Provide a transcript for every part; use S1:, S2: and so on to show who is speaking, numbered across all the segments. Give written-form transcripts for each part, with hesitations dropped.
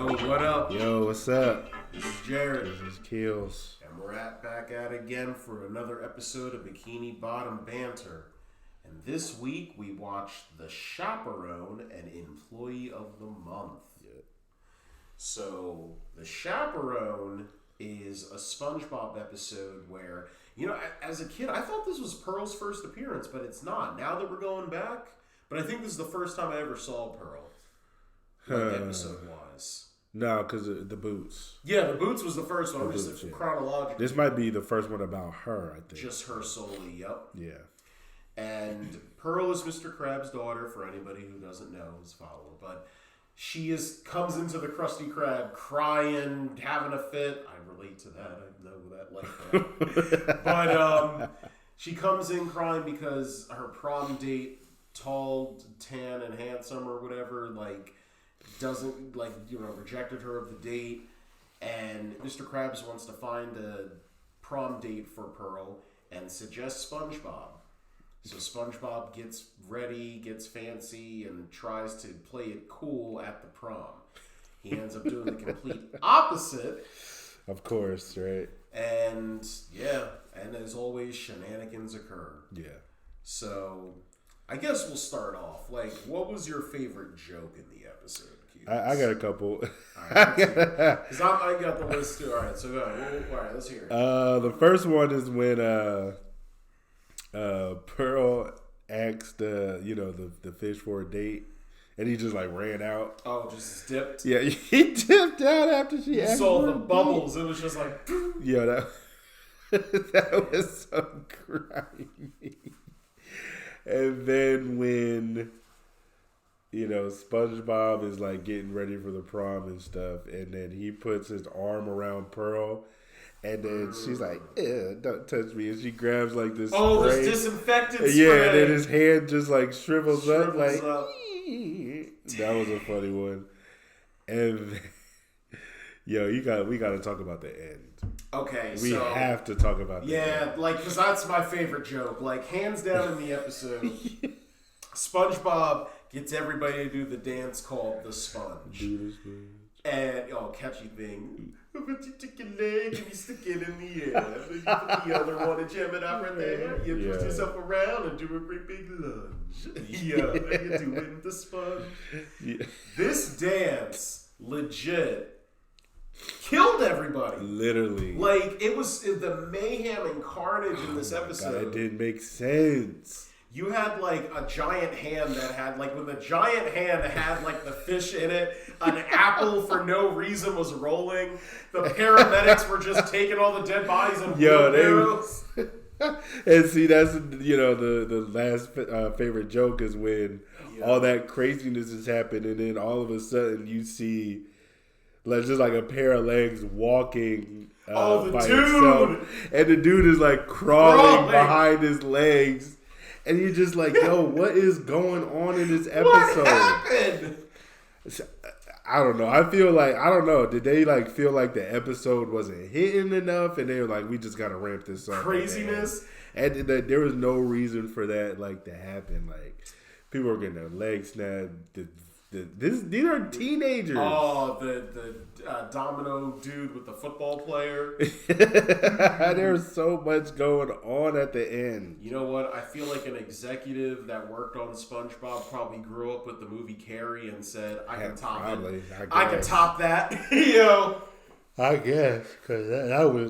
S1: Yo, what up?
S2: Yo, what's up?
S1: This is Jared.
S2: This is Keels.
S1: And we're back at it again for another episode of Bikini Bottom Banter. And this week we watched The Chaperone and Employee of the Month.
S2: Yeah.
S1: So, The Chaperone is a Spongebob episode where, you know, as a kid, I thought this was Pearl's first appearance, but it's not. Now that we're going back, but I think this is the first time I ever saw Pearl. Like episode-wise.
S2: No, because the boots.
S1: Yeah, the boots was the first one. Just chronologically.
S2: This might be the first one about her, I think.
S1: Just her solely, yep.
S2: Yeah.
S1: And Pearl is Mr. Krabs' daughter, for anybody who doesn't know, his follower. But she comes into the Krusty Krab crying, having a fit. I relate to that. I know that like that. But she comes in crying because her prom date, tall, tan, and handsome or whatever, doesn't, rejected her of the date. And Mr. Krabs wants to find a prom date for Pearl and suggests SpongeBob. So SpongeBob gets ready, gets fancy, and tries to play it cool at the prom. He ends up doing the complete opposite.
S2: Of course, right?
S1: And, and as always, shenanigans occur.
S2: Yeah.
S1: So, I guess we'll start off. What was your favorite joke in the episode, Keith?
S2: I got a couple.
S1: Because I got the list too. All right, so go ahead. All right, let's hear it.
S2: The first one is when Pearl asked the fish for a date, and he just ran out.
S1: Oh, just dipped?
S2: Yeah, he dipped out after she asked.
S1: You saw the bubbles. It was just like...
S2: Yeah, that was so grimy. And then when, SpongeBob is getting ready for the prom and stuff, and then he puts his arm around Pearl, and then she's like, don't touch me. And she grabs this
S1: spray.
S2: This
S1: disinfectant spray.
S2: Yeah, and then his hand just shrivels up. That was a funny one. And we got to talk about the end.
S1: Okay,
S2: we have to talk about that.
S1: Yeah, because that's my favorite joke. Hands down in the episode, SpongeBob gets everybody to do the dance called the sponge.
S2: Do the sponge.
S1: And, catchy thing. But you take your leg and you stick it in the air. Then you put the other one and jam it out right there. You twist yourself around and do a great big lunge. And you're doing the sponge. Yeah. This dance, legit, killed everybody.
S2: Literally.
S1: It was the mayhem and carnage in this episode.
S2: God, it didn't make sense.
S1: You had a giant hand that had when the giant hand had the fish in it, an apple for no reason was rolling. The paramedics were just taking all the dead bodies and wheelbarrows.
S2: And see, that's the last favorite joke is when all that craziness has happened, and then all of a sudden you see just a pair of legs walking
S1: the
S2: by
S1: dude.
S2: Itself, and the dude is crawling behind his legs. And you're just yo, what is going on in this episode?
S1: What happened?
S2: I don't know. I feel I don't know. Did they feel the episode wasn't hitting enough, and they were we just gotta ramp this up?
S1: Craziness.
S2: And there was no reason for that to happen. People were getting their legs snapped. These are teenagers.
S1: Oh, the domino dude with the football player.
S2: There's so much going on at the end.
S1: You know what? I feel like an executive that worked on SpongeBob probably grew up with the movie Carrie and said, I can top it. I can top that.
S2: I guess, because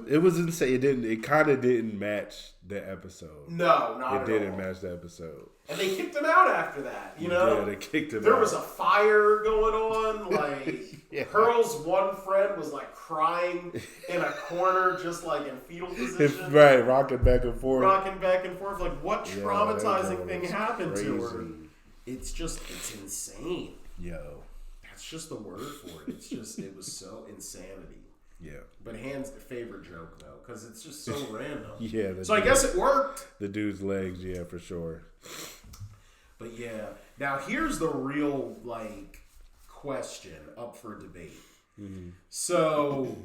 S2: it was insane. It kind of didn't match the episode.
S1: No, not at all.
S2: It didn't match the episode.
S1: And they kicked him out after that,
S2: Yeah, they kicked him out.
S1: There was a fire going on.
S2: Yeah.
S1: Pearl's one friend was crying in a corner, just in fetal position.
S2: Right, rocking back and forth.
S1: What traumatizing thing happened to her? It's insane.
S2: Yo.
S1: That's just the word for it. It was so insanity.
S2: Yeah.
S1: But Han's favorite joke, though, because it's just so random.
S2: Yeah.
S1: So I guess it worked.
S2: The dude's legs, yeah, for sure.
S1: But yeah. Now, here's the real, question up for debate.
S2: Mm-hmm.
S1: So,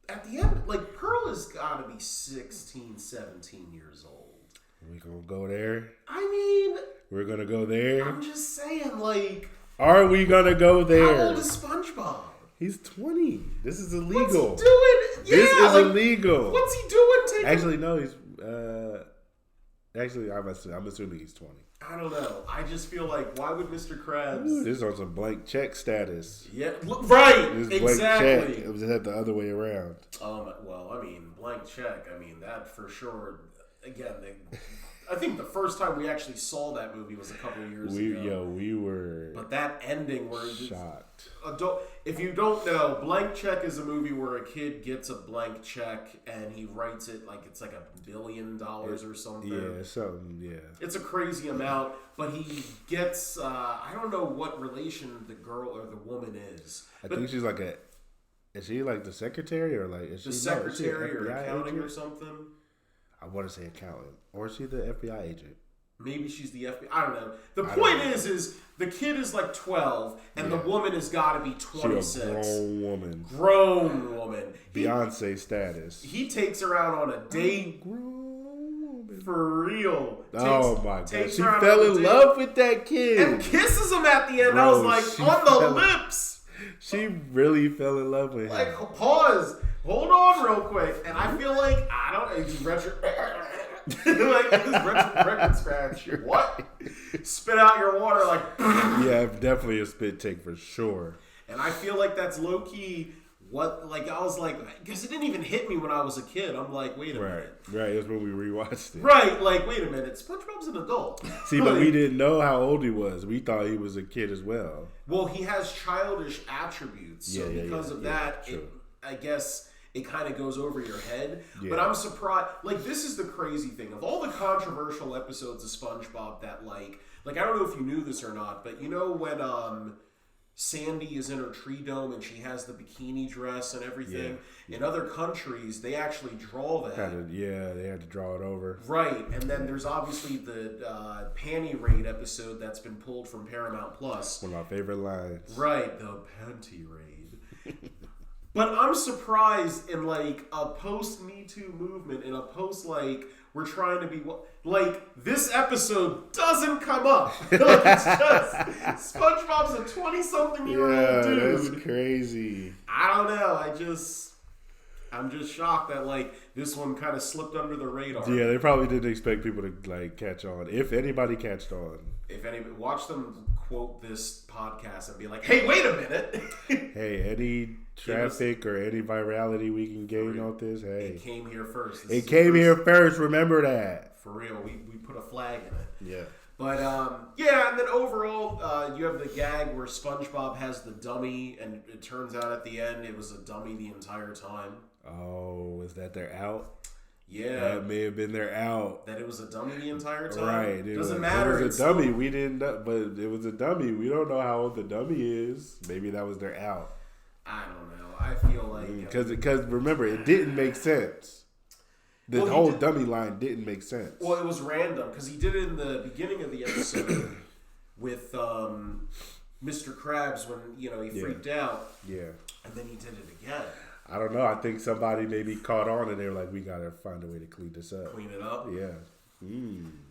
S1: at the end, Pearl has got to be 16, 17 years old.
S2: We gonna go there?
S1: I mean...
S2: We're gonna go there?
S1: I'm just saying,
S2: Are we gonna go there?
S1: How old is SpongeBob?
S2: He's 20. This is illegal.
S1: What's he doing?
S2: This is illegal.
S1: What's he doing?
S2: Actually, no. He's actually, I'm assuming he's 20.
S1: I don't know. I just feel like, why would Mr. Krabs?
S2: Ooh, this is on some blank check status.
S1: Yeah, right.
S2: This
S1: Exactly.
S2: Blank check. It was the other way around.
S1: Well, I mean, blank check. I mean, that for sure. Again, I think the first time we actually saw that movie was a couple of years ago.
S2: We were.
S1: But that ending where
S2: shocked.
S1: If you don't know, Blank Check is a movie where a kid gets a blank check and he writes it like it's like $1 billion or something.
S2: Yeah, something. Yeah.
S1: It's a crazy amount, but he gets. I don't know what relation the girl or the woman is.
S2: I think she's like Is she like the secretary or like is
S1: the
S2: she
S1: secretary
S2: or
S1: accounting
S2: agent?
S1: Or something?
S2: I want to say accountant, or is she the FBI agent?
S1: Maybe she's the FBI. I don't know. The point is the kid is like 12, and the woman has got to be 26.
S2: She's a grown woman.
S1: Grown woman.
S2: Beyonce status.
S1: He takes her out on a date.
S2: Grown woman.
S1: For real.
S2: Oh my god. She fell in love with that kid.
S1: And kisses him at the end. Bro, I was like, on the lips.
S2: She really fell in love with him.
S1: Like, pause. Hold on real quick. And I feel like, it's like this record scratch. What? Spit out your water like.
S2: Yeah, definitely a spit take for sure.
S1: And I feel like that's low key. What? Like I was like, because it didn't even hit me when I was a kid. I'm like, wait a minute.
S2: Right. It was when we rewatched it.
S1: Right. Like, wait a minute. SpongeBob's an adult.
S2: See, but we didn't know how old he was. We thought he was a kid as well.
S1: Well, he has childish attributes. So because of that, I guess. It kind of goes over your head. Yeah. But I'm surprised. Like, this is the crazy thing. Of all the controversial episodes of SpongeBob that, like I don't know if you knew this or not, but you know when Sandy is in her tree dome and she has the bikini dress and everything? Yeah. In other countries, they actually draw that.
S2: They had to draw it over.
S1: Right. And then there's obviously the Panty Raid episode that's been pulled from Paramount Plus.
S2: One of my favorite lines.
S1: Right. The Panty Raid. But I'm surprised in like a post Me Too movement, in a post like we're trying to be like this episode doesn't come up. Like, it's just SpongeBob's a 20-something-year-old dude.
S2: That's crazy.
S1: I don't know. I'm just shocked that like this one kind of slipped under the radar.
S2: Yeah, they probably didn't expect people to like catch on. If anybody catched on.
S1: If anybody watch them quote this podcast and be like, "Hey, wait a minute."
S2: Hey, any traffic or any virality we can gain off this, hey.
S1: It came here first.
S2: It came here first, remember that.
S1: For real, we put a flag in it.
S2: Yeah.
S1: But, and then overall, you have the gag where SpongeBob has the dummy, and it turns out at the end it was a dummy the entire time.
S2: Oh, is that their out?
S1: Yeah.
S2: That may have been their out.
S1: That it was a dummy the entire time?
S2: Right.
S1: Doesn't matter.
S2: It was a dummy. We didn't know, but it was a dummy. We don't know how old the dummy is. Maybe that was their out.
S1: I don't know. I feel like...
S2: Because remember, it didn't make sense. The whole dummy line didn't make sense.
S1: Well, it was random, because he did it in the beginning of the episode with Mr. Krabs when, he freaked out. Yeah. And then he did it again.
S2: I don't know. I think somebody maybe caught on and they were like, we got to find a way to clean this up.
S1: Clean it up?
S2: Yeah.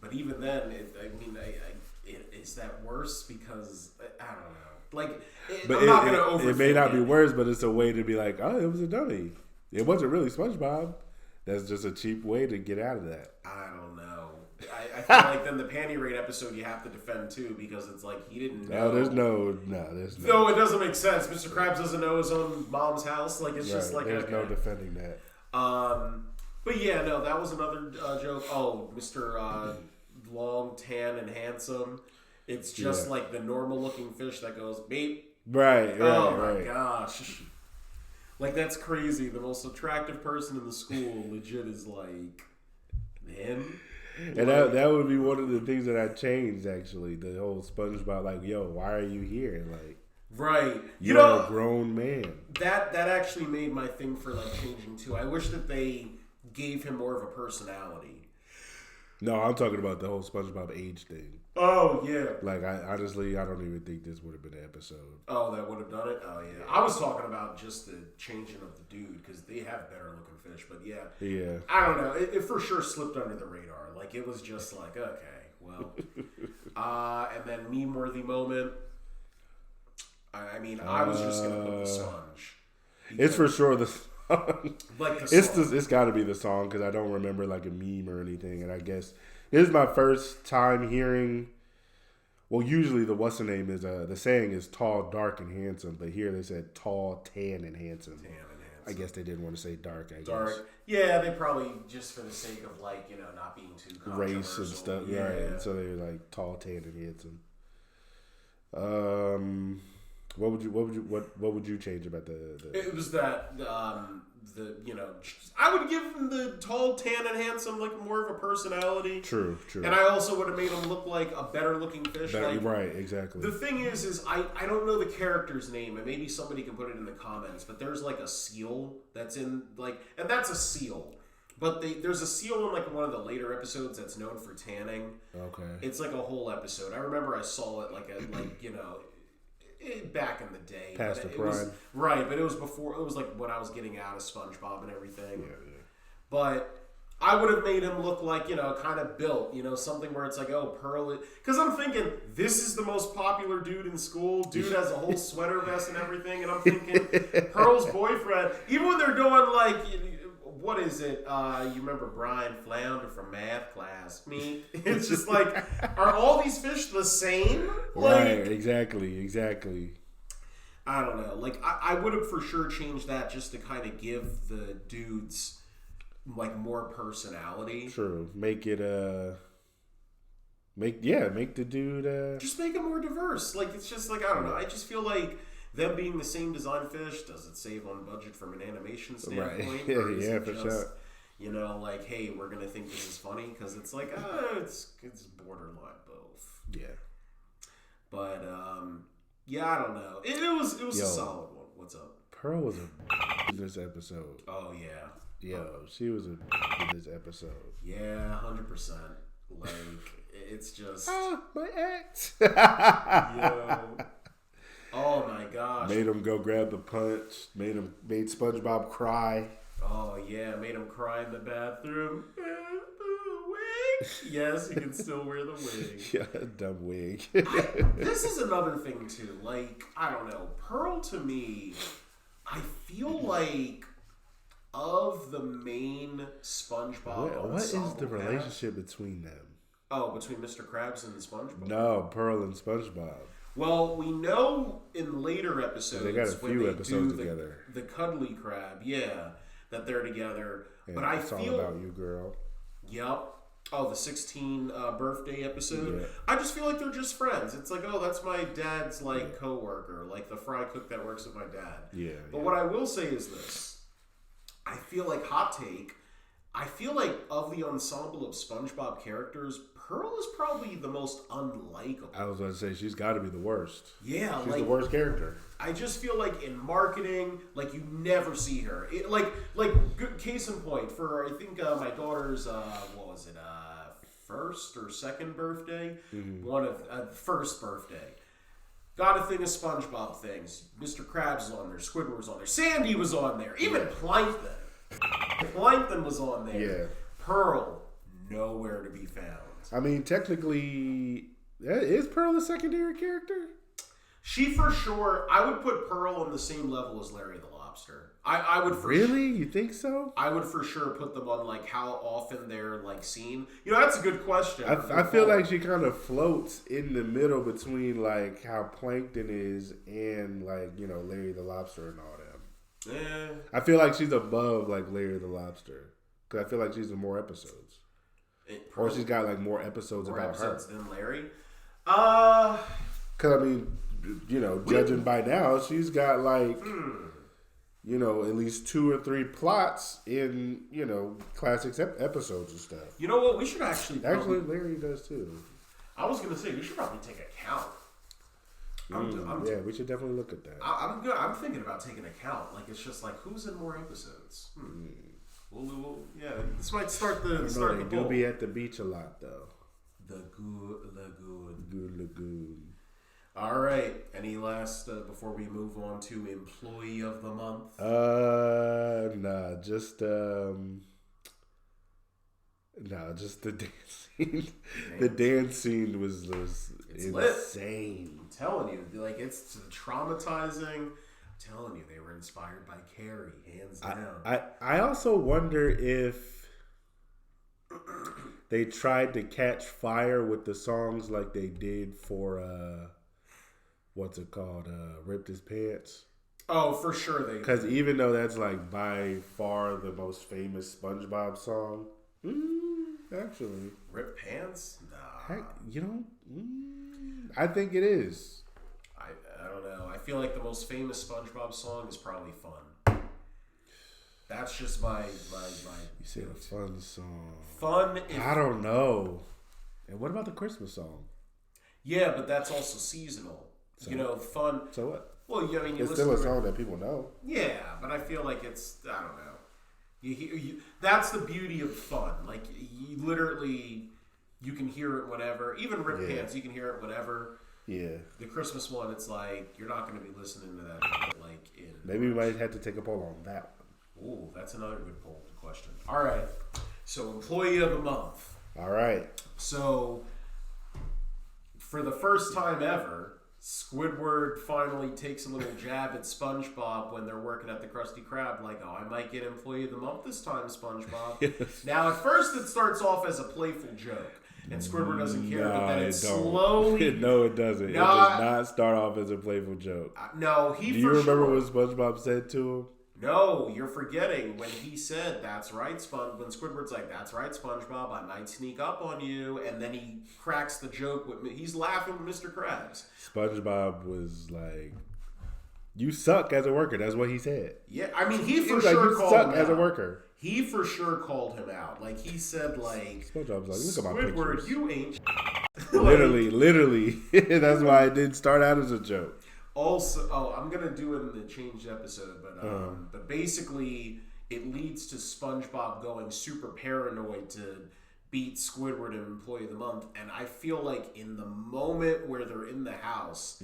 S1: But even then, is that worse? Because, I don't know. Like, I'm not going to overthink
S2: it may not be worse, but it's a way to be like, oh, it was a dummy. It wasn't really SpongeBob. That's just a cheap way to get out of that.
S1: I don't know. I feel like then the Panty Raid episode you have to defend too, because it's like he didn't know.
S2: No,
S1: it doesn't make sense. Mr. Krabs doesn't know his own mom's house. Like it's just like
S2: there's no defending that.
S1: But yeah, no, that was another joke. Oh, Mr. Long, tan, and handsome. It's just like the normal looking fish that goes beep.
S2: Right.
S1: Oh my gosh. Like that's crazy. The most attractive person in the school legit is like him.
S2: And that would be one of the things that I changed, actually. The whole SpongeBob, like, yo, why are you here? Like,
S1: right.
S2: You're a grown man.
S1: That actually made my thing for, like, changing, too. I wish that they gave him more of a personality.
S2: No, I'm talking about the whole SpongeBob age thing.
S1: Oh, yeah.
S2: Like, honestly, I don't even think this would have been an episode.
S1: Oh, that would have done it? Oh, yeah. I was talking about just the changing of the dude, because they have better looking fish, but yeah.
S2: Yeah.
S1: I don't know. It for sure slipped under the radar. Like, it was just like, okay, well. And then meme-worthy moment. I mean, I was just gonna put the sponge.
S2: It's for sure the song.
S1: Like the song.
S2: It's got to be the song because I don't remember like a meme or anything. And I guess this is my first time hearing. Well, usually the what's the name is the saying is tall, dark, and handsome, but here they said tall, tan, and handsome. I guess they didn't want to say dark. Guess.
S1: Yeah, they probably just for the sake of like not being too controversial.
S2: Race and stuff. Yeah. Right. So they were like tall, tan, and handsome. What would you change about the
S1: It was that I would give him the tall, tan, and handsome like more of a personality.
S2: True.
S1: And I also would have made him look like a better looking fish.
S2: Right, exactly.
S1: The thing is I don't know the character's name, and maybe somebody can put it in the comments. But there's like a seal that's in and that's a seal. But there's a seal in like one of the later episodes that's known for tanning.
S2: Okay.
S1: It's like a whole episode. I remember I saw it back in the day.
S2: Past the prime.
S1: Right, but it was before. It was like when I was getting out of SpongeBob and everything.
S2: Yeah.
S1: But I would have made him look like kind of built. Something where it's like, oh, Pearl. Because I'm thinking this is the most popular dude in school. Dude has a whole sweater vest and everything, and I'm thinking Pearl's boyfriend. Even when they're doing like. What is it? You remember Brian Flounder from math class? Me. It's just like, are all these fish the same?
S2: Right, exactly.
S1: I don't know. Like, I would have for sure changed that just to kind of give the dudes, like, more personality.
S2: True. Make it, make the dude,
S1: just make it more diverse. Like, it's just like, I don't know. I just feel like them being the same design fish, does it save on budget from an animation standpoint?
S2: Right. Yeah, for sure.
S1: Like, hey, we're gonna think this is funny because it's like, it's borderline both.
S2: Yeah.
S1: But I don't know. It was a solid one. What's up?
S2: Pearl was a in this episode.
S1: Oh yeah.
S2: She was in this episode.
S1: Yeah, 100%. Like, it's just
S2: my ex.
S1: Yo. Oh my gosh!
S2: Made him go grab the punch. Made SpongeBob cry.
S1: Oh yeah, made him cry in the bathroom. Wig. Yes, he can still wear the wig.
S2: Yeah, dumb wig.
S1: This is another thing too. Like, I don't know, Pearl to me, I feel like of the main SpongeBob.
S2: What is the relationship between them?
S1: Oh, between Mr. Krabs and SpongeBob.
S2: No, Pearl and SpongeBob.
S1: Well, we know in later episodes
S2: they got a few episodes together.
S1: The cuddly crab, that they're together.
S2: Yeah,
S1: but I
S2: it's
S1: feel
S2: all about you, girl.
S1: Yep. Oh, the 16 birthday episode.
S2: Yeah.
S1: I just feel like they're just friends. It's like, oh, that's my dad's coworker, like the fry cook that works with my dad.
S2: Yeah.
S1: But what I will say is this: I feel like hot take. I feel like of the ensemble of SpongeBob characters, Pearl is probably the most unlikable.
S2: I was going to say, she's got to be the worst.
S1: Yeah,
S2: she's the worst character.
S1: I just feel like in marketing, like you never see her. Good case in point for I think my daughter's first or second birthday, one of first birthday. Got a thing of SpongeBob things. Mr. Krabs was on there. Squidward was on there. Sandy was on there. Even Plankton. Plankton was on there.
S2: Yeah.
S1: Pearl, nowhere to be found.
S2: I mean, technically, is Pearl a secondary character?
S1: She for sure. I would put Pearl on the same level as Larry the Lobster. I would for
S2: really. You think so?
S1: I would for sure put them on like how often they're like seen. That's a good question.
S2: I feel like she kind of floats in the middle between like how Plankton is and like Larry the Lobster and all them.
S1: Yeah.
S2: I feel like she's above like Larry the Lobster because I feel like she's in more episodes. Or she's got like more episodes
S1: more
S2: about
S1: episodes
S2: her
S1: than Larry.
S2: Because I mean, judging by now, she's got like at least 2 or 3 plots in classics episodes and stuff.
S1: You know what? We should actually
S2: Larry does too.
S1: I was gonna say we should probably take a count.
S2: Yeah, we should definitely look at that.
S1: I'm good. I'm thinking about taking a count. Like it's just like who's in more episodes. We'll this might start the
S2: they do be at the beach a lot though.
S1: The Good Lagoon.
S2: Good Lagoon.
S1: All right. Any last before we move on to Employee of the Month?
S2: Just the dance scene. The dance scene was
S1: It's
S2: insane.
S1: Lit. I'm telling you, like it's traumatizing. I'm telling you, they were inspired by Carrie, hands down.
S2: I also wonder if they tried to catch fire with the songs like they did for what's it called? Ripped His Pants.
S1: Oh, for sure they.
S2: Because even though that's like by far the most famous SpongeBob song, actually,
S1: Ripped Pants? Nah.
S2: Heck, I think it is.
S1: I don't know. I feel like the most famous SpongeBob song is probably Fun. That's just my.
S2: You said a fun song.
S1: Fun.
S2: I don't know. And what about the Christmas song?
S1: Yeah, but that's also seasonal. So, Fun.
S2: So what?
S1: Well, I mean,
S2: it's still a song that people know.
S1: Yeah, but I feel like it's, I don't know. That's the beauty of Fun. Like, you literally, you can hear it whenever. Even Rip Pants, you can hear it whenever.
S2: Yeah.
S1: The Christmas one, it's like, you're not going to be listening to that, like, in
S2: Maybe we might have to take a poll on that one.
S1: Ooh, that's another good poll question. All right. So, Employee of the Month.
S2: All right.
S1: So, for the first time ever, Squidward finally takes a little jab at SpongeBob when they're working at the Krusty Krab, like, oh, I might get Employee of the Month this time, SpongeBob. Yes. Now, at first, it starts off as a playful joke, and Squidward doesn't care, but then it slowly...
S2: No, it doesn't. It does not start off as a playful joke.
S1: No,
S2: Do you remember what SpongeBob said to him?
S1: No, you're forgetting when he said, that's right, when Squidward's like, that's right, SpongeBob, I might sneak up on you, and then he cracks the joke with he's laughing with Mr. Krabs.
S2: SpongeBob was like, you suck as a worker. That's what he said.
S1: Yeah, I mean, he for sure called him out.
S2: As a worker.
S1: He for sure called him out. Like, he said, like,
S2: SpongeBob's like, look at my
S1: Squidward,
S2: pictures.
S1: you ain't
S2: Literally. That's why it didn't start out as a joke.
S1: Also, I'm gonna do it in the changed episode, but basically it leads to SpongeBob going super paranoid to beat Squidward in Employee of the Month, and I feel like in the moment where they're in the house,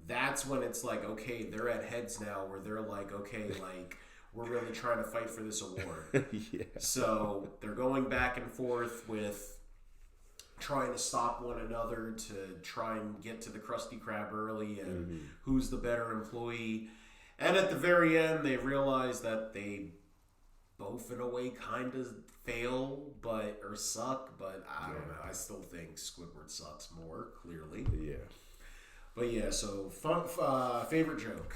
S1: that's when it's like, okay, they're at heads now, where they're like, okay, like we're really trying to fight for this award.
S2: Yeah.
S1: So they're going back and forth with trying to stop one another to try and get to the Krusty Krab early and who's the better employee. And at the very end, they realize that they both in a way kind of fail or suck, but I don't know. I still think Squidward sucks more, clearly.
S2: Yeah.
S1: But yeah, so favorite joke.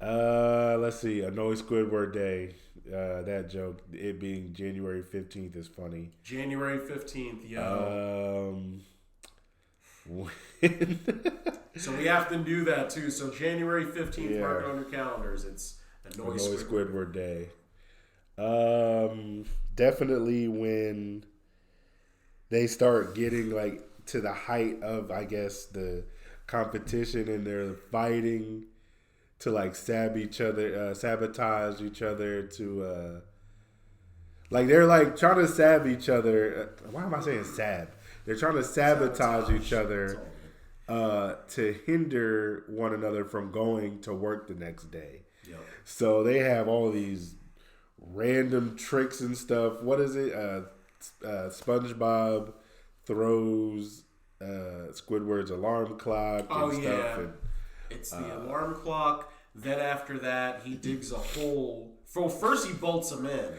S2: Let's see. Annoy Squidward Day. That joke, it being January 15th, is funny.
S1: January 15th, yo. So we have to do that too. So January 15th, mark it on your calendars. It's Annoy
S2: Squidward Day. Definitely when they start getting like to the height of, I guess, the competition and they're fighting to like sabotage each other to like they're like trying to sab each other. Why am I saying sab? They're trying to sabotage each other to hinder one another from going to work the next day.
S1: Yep. So
S2: they have all these random tricks and stuff. What is it? SpongeBob throws Squidward's alarm clock and stuff. And,
S1: it's the alarm clock. Then after that, he digs a hole. First he bolts him in.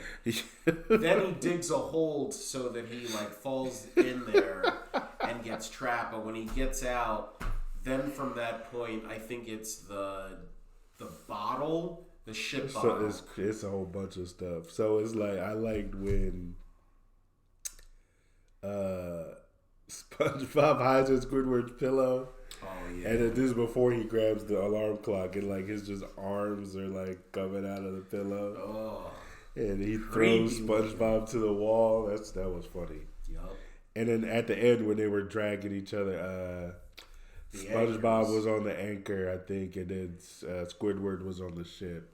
S1: Then he digs a hole so that he like falls in there and gets trapped. But when he gets out, then from that point, I think it's the bottle, the shit bottle.
S2: So it's a whole bunch of stuff. So it's like I liked when SpongeBob hides in Squidward's pillow.
S1: Oh yeah.
S2: And then this is before he grabs the alarm clock and like his just arms are like coming out of the pillow.
S1: Oh.
S2: And he throws SpongeBob to the wall. That was funny.
S1: Yup.
S2: And then at the end when they were dragging each other, SpongeBob was on the anchor, I think, and then Squidward was on the ship.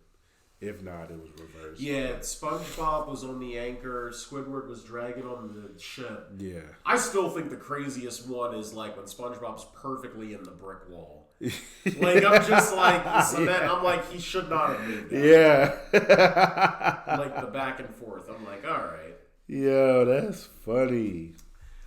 S2: If not, it was reversed.
S1: Yeah, SpongeBob was on the anchor. Squidward was dragging on the ship.
S2: Yeah.
S1: I still think the craziest one is like when SpongeBob's perfectly in the brick wall. Like, I'm just like, so then I'm like, he should not have moved that.
S2: Yeah.
S1: Like the back and forth. I'm like, all right.
S2: Yo, that's funny.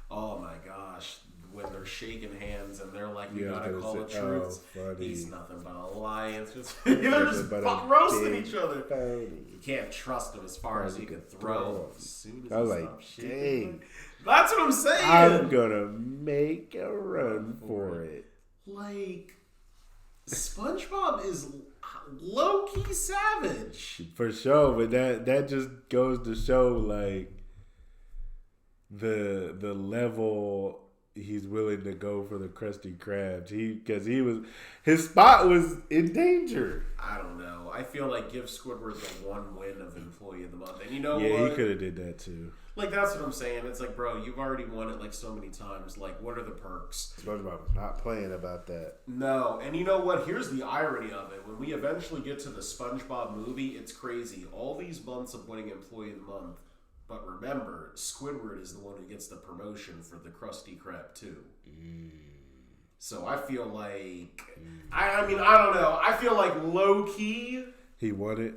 S1: Oh my gosh. When they're shaking hands, and they're like, "You
S2: Yeah,
S1: gotta call the truth. He's nothing but a liar." They're just roasting each other. You can't trust him as far as you can throw him. As soon as
S2: I was
S1: he
S2: like,
S1: stops shaking,
S2: dang.
S1: that's what I'm saying.
S2: I'm gonna make a run for it.
S1: Like, SpongeBob is low-key savage.
S2: For sure, but that just goes to show, like, the level he's willing to go for the Krusty Krabs. Because his spot was in danger.
S1: I don't know. I feel like give Squidward the one win of Employee of the Month. And you know what?
S2: Yeah, he could have did that too.
S1: Like, that's what I'm saying. It's like, bro, you've already won it like so many times. Like, what are the perks?
S2: SpongeBob was not playing about that.
S1: No. And you know what? Here's the irony of it. When we eventually get to the SpongeBob movie, it's crazy. All these months of winning Employee of the Month. But remember, Squidward is the one who gets the promotion for the Krusty Krab too. So I feel like... I mean, I don't know. I feel like low-key...
S2: He won it.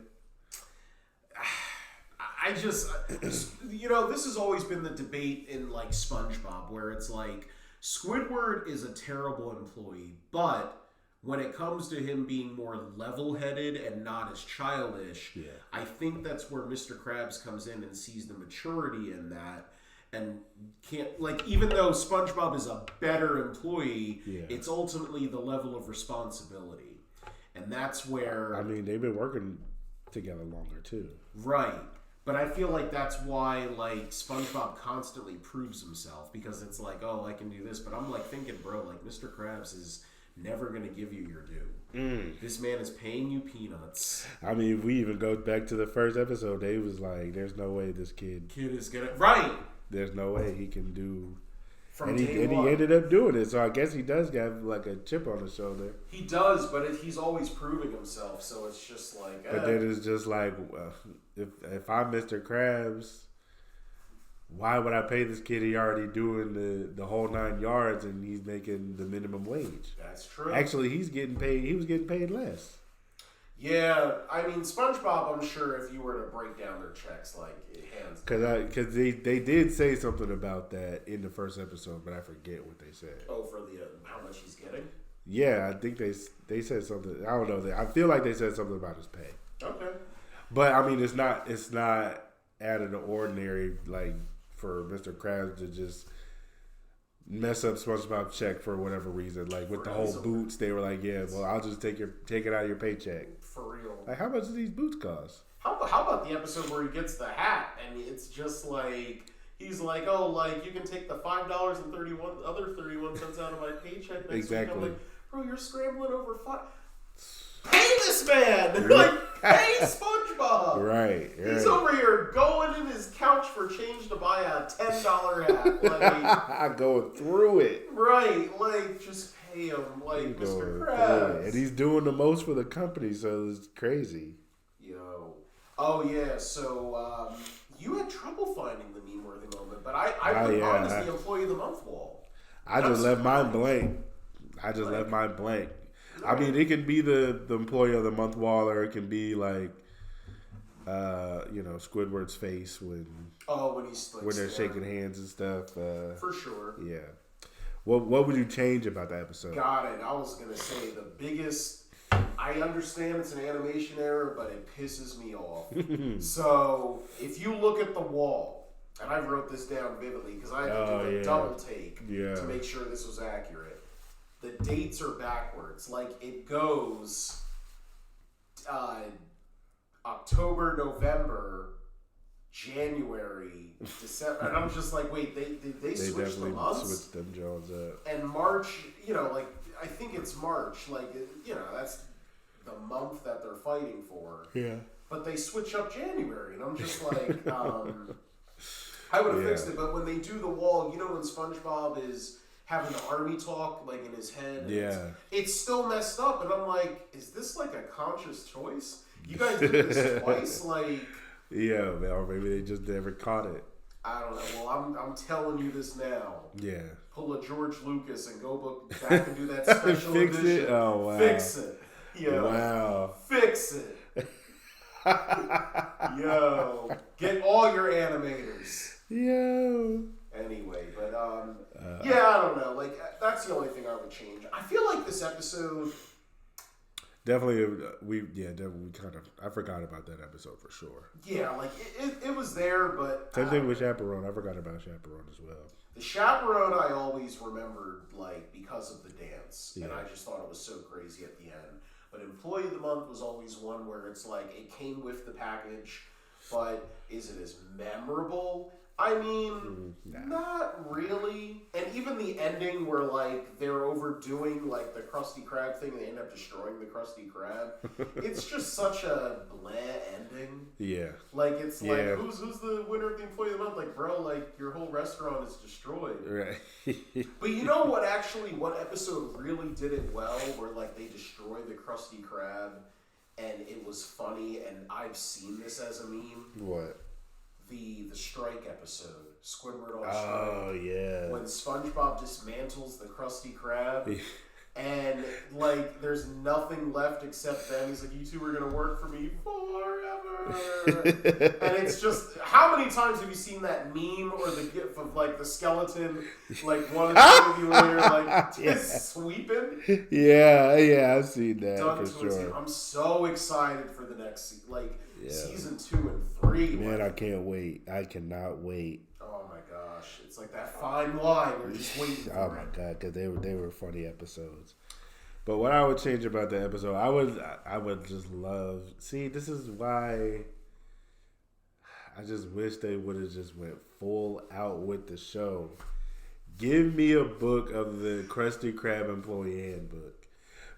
S1: I just, you know, this has always been the debate in, like, SpongeBob, where it's like, Squidward is a terrible employee, but when it comes to him being more level-headed and not as childish, I think that's where Mr. Krabs comes in and sees the maturity in that, and can't, like, even though SpongeBob is a better employee, it's ultimately the level of responsibility. And that's where...
S2: I mean, they've been working together longer, too.
S1: Right. But I feel like that's why, like, SpongeBob constantly proves himself, because it's like, oh, I can do this. But I'm, like, thinking, bro, like, Mr. Krabs is never going to give you your due. This man is paying you peanuts.
S2: I mean, we even go back to the first episode. They was like, there's no way this kid
S1: is going to... Right!
S2: There's no way he can do...
S1: From
S2: and
S1: day
S2: he
S1: one.
S2: ended up doing it. So I guess he does have, like, a chip on his shoulder.
S1: He does, but he's always proving himself. So it's just like...
S2: But then it's just like... If I'm Mr. Krabs, why would I pay this kid? He already doing the whole 9 yards, and he's making the minimum wage.
S1: That's true.
S2: Actually, he's getting paid. He was getting paid less.
S1: Yeah, I mean, SpongeBob, I'm sure if you were to break down their checks, like, hands down.
S2: Because they did say something about that in the first episode, but I forget what they said.
S1: Oh, for the how much he's getting?
S2: Yeah, I think they said something. I don't know. I feel like they said something about his pay.
S1: Okay.
S2: But I mean, it's not out of the ordinary, like, for Mr. Krabs to just mess up SpongeBob's check for whatever reason. Like with the whole boots, they were like, "Yeah, well, I'll just take it out of your paycheck."
S1: For real.
S2: Like, how much do these boots cost?
S1: How about the episode where he gets the hat and it's just like he's like, "Oh, like you can take the $5.31 out of my paycheck next
S2: exactly.
S1: week." I'm like, "Bro, you're scrambling over $5. Pay this man!" Like, pay SpongeBob!
S2: Right.
S1: He's over here going in his couch for change to buy a $10 hat. Like,
S2: going through it.
S1: Right. Like, just pay him. Like, Mr. Krabs.
S2: And he's doing the most for the company, so it's crazy.
S1: Yo. Oh, yeah. So, you had trouble finding the meme-worthy moment, but I put mine as the Employee of the Month wall.
S2: I just left mine blank. Left mine blank. I mean, it can be the Employee of the Month wall, or it can be like, Squidward's face when
S1: he's like,
S2: when they're shaking hands and stuff.
S1: For sure.
S2: Yeah. What would you change about that episode?
S1: Got it. I was gonna say the biggest. I understand it's an animation error, but it pisses me off. So if you look at the wall, and I wrote this down vividly because I had to do a double take to make sure this was accurate. The dates are backwards. Like, it goes October, November, January, December. And I'm just like, wait, they switched the months?
S2: They switched them Jones up.
S1: And March, like, I think it's March. Like, that's the month that they're fighting for.
S2: Yeah.
S1: But they switch up January. And I'm just like, I would have fixed it. But when they do the wall, when SpongeBob is having the army talk, like, in his head. It's still messed up. And I'm like, is this, like, a conscious choice? You guys did this twice? Like...
S2: Yeah, or maybe they just never caught it.
S1: I don't know. Well, I'm telling you this now.
S2: Yeah. Pull
S1: a George Lucas and go back and do that special
S2: Fix
S1: edition.
S2: It? Oh, wow.
S1: Fix it. Yo.
S2: Wow.
S1: Fix it. Yo. Get all your animators.
S2: Yo.
S1: Anyway, but yeah, I don't know. Like that's the only thing I would change. I feel like this episode.
S2: Definitely, I forgot about that episode for sure.
S1: Yeah, like it was there, but
S2: same thing with Chaperone. I forgot about Chaperone as well.
S1: The Chaperone I always remembered like because of the dance, and I just thought it was so crazy at the end. But Employee of the Month was always one where it's like it came with the package, but is it as memorable? I mean, not really. And even the ending where, like, they're overdoing, like, the Krusty Krab thing and they end up destroying the Krusty Krab. It's just such a bleh ending.
S2: Yeah.
S1: Like, it's like, who's the winner of the Employee of the Month? Like, bro, like, your whole restaurant is destroyed.
S2: Right.
S1: But you know what episode really did it well? Where, like, they destroy the Krusty Krab and it was funny, and I've seen this as a meme.
S2: What?
S1: The strike episode, Squidward on strike.
S2: Oh, yeah.
S1: When SpongeBob dismantles the Krusty Krab, and, like, there's nothing left except them. He's like, you two are going to work for me forever. And it's just, how many times have you seen that meme or the gif of, like, the skeleton, like, one of the movie where you're, like, just sweeping?
S2: Yeah, I've seen that
S1: Done
S2: for sure.
S1: I'm so excited for the next, season 2 and 3.
S2: Man, I can't wait. I cannot wait.
S1: Oh my gosh, it's like that fine wine. You're just waiting for
S2: Oh my god, because they were funny episodes. But what I would change about the episode, I would just love. See, this is why I just wish they would have just went full out with the show. Give me a book of the Krusty Krab employee handbook,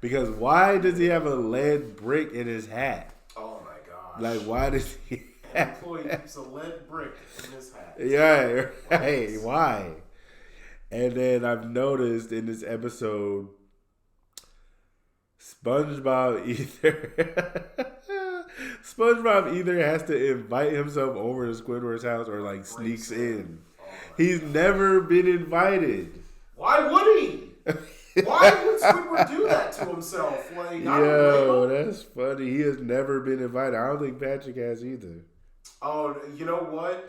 S2: because why does he have a lead brick in his hat?
S1: Oh my gosh!
S2: Like, why does he?
S1: An employee keeps a lead brick in his hat.
S2: Yeah, right. Why? And then I've noticed in this episode, SpongeBob either has to invite himself over to Squidward's house or like sneaks in. He's never been invited.
S1: Why would he? Why would Squidward do that to himself? Like,
S2: yo, that's funny. He has never been invited. I don't think Patrick has either.
S1: Oh, you know what?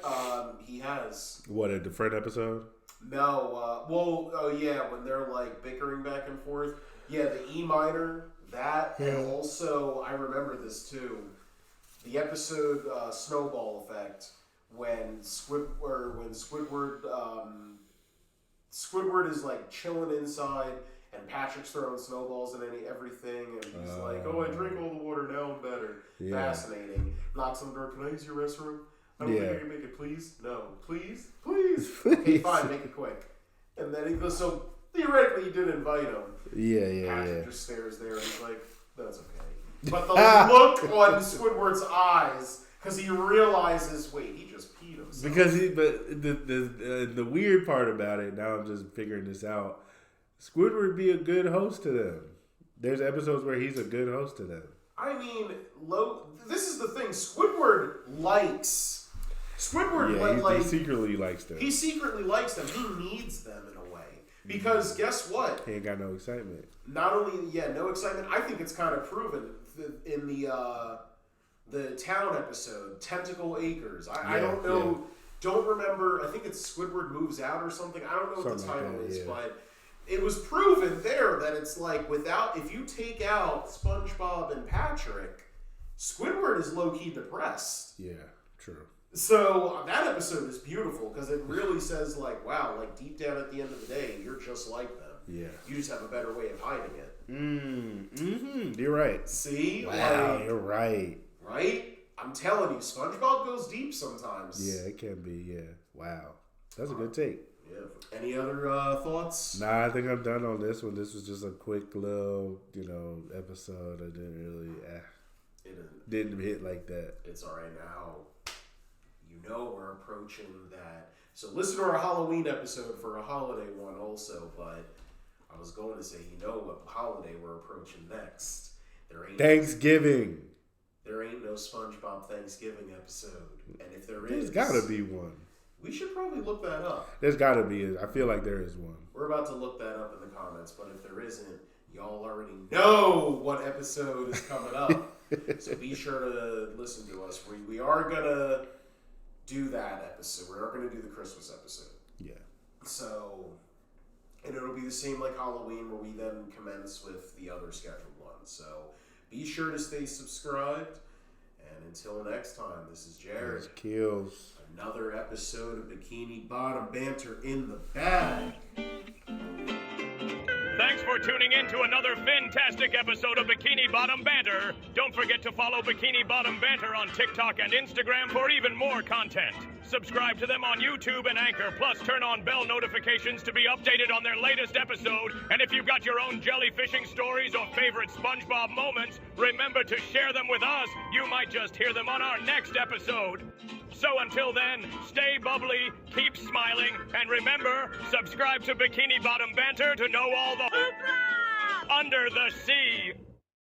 S1: He has.
S2: What, a different episode?
S1: No. When they're like bickering back and forth. Yeah, the E minor, that, and also I remember this too. The episode Snowball Effect when Squidward is like chilling inside. And Patrick's throwing snowballs in everything, and he's like, "Oh, I drink all the water now. I'm better." Yeah. Fascinating. Knocks on the door. Can I use your restroom? I don't think I can make it. Please, no, please. Okay, fine, make it quick. And then he goes. So theoretically, you did invite him.
S2: Yeah.
S1: Patrick just stares there, and he's like, "That's okay." But the look on Squidward's eyes, because he realizes, wait, he just peed himself.
S2: Because the weird part about it, now I'm just figuring this out. Squidward would be a good host to them. There's episodes where he's a good host to them.
S1: I mean, this is the thing. Squidward likes.
S2: He secretly likes them.
S1: He secretly likes them. He needs them in a way. Because guess what?
S2: He ain't got no excitement.
S1: Not only, no excitement. I think it's kind of proven in the town episode, Tentacle Acres. I don't know. Yeah. Don't remember. I think it's Squidward Moves Out or something. I don't know what the title is, but it was proven there that it's like if you take out SpongeBob and Patrick, Squidward is low-key depressed.
S2: Yeah, true.
S1: So that episode is beautiful because it really says like, wow, like deep down at the end of the day, you're just like them.
S2: Yeah.
S1: You just have a better way of hiding it.
S2: Mm-hmm. You're right.
S1: See?
S2: Wow, you're right.
S1: Right? I'm telling you, SpongeBob goes deep sometimes.
S2: Yeah, it can be, yeah. Wow. That's a good take.
S1: Yeah. Any other thoughts?
S2: Nah, I think I'm done on this one. This was just a quick little, episode. I didn't really, didn't hit like that.
S1: It's all right now. We're approaching that. So listen to our Halloween episode for a holiday one also. But I was going to say, what holiday we're approaching next?
S2: Thanksgiving.
S1: There ain't no SpongeBob Thanksgiving episode, and if
S2: there's gotta be one.
S1: We should probably look that up.
S2: There's got to be. I feel like there is one.
S1: We're about to look that up in the comments, but if there isn't, y'all already know what episode is coming up. So be sure to listen to us. We are going to do that episode. We are going to do the Christmas episode.
S2: Yeah.
S1: So, and it'll be the same like Halloween, where we then commence with the other scheduled ones. So, be sure to stay subscribed. And until next time, this is Jared.
S2: This kills.
S1: Another episode of Bikini Bottom Banter in the bag.
S3: Thanks for tuning in to another fantastic episode of Bikini Bottom Banter. Don't forget to follow Bikini Bottom Banter on TikTok and Instagram for even more content. Subscribe to them on YouTube and Anchor, plus turn on bell notifications to be updated on their latest episode. And if you've got your own jellyfishing stories or favorite Spongebob moments, remember to share them with us. You might just hear them on our next episode. So until then, stay bubbly, keep smiling, and remember, subscribe to Bikini Bottom Banter to know all the under the sea.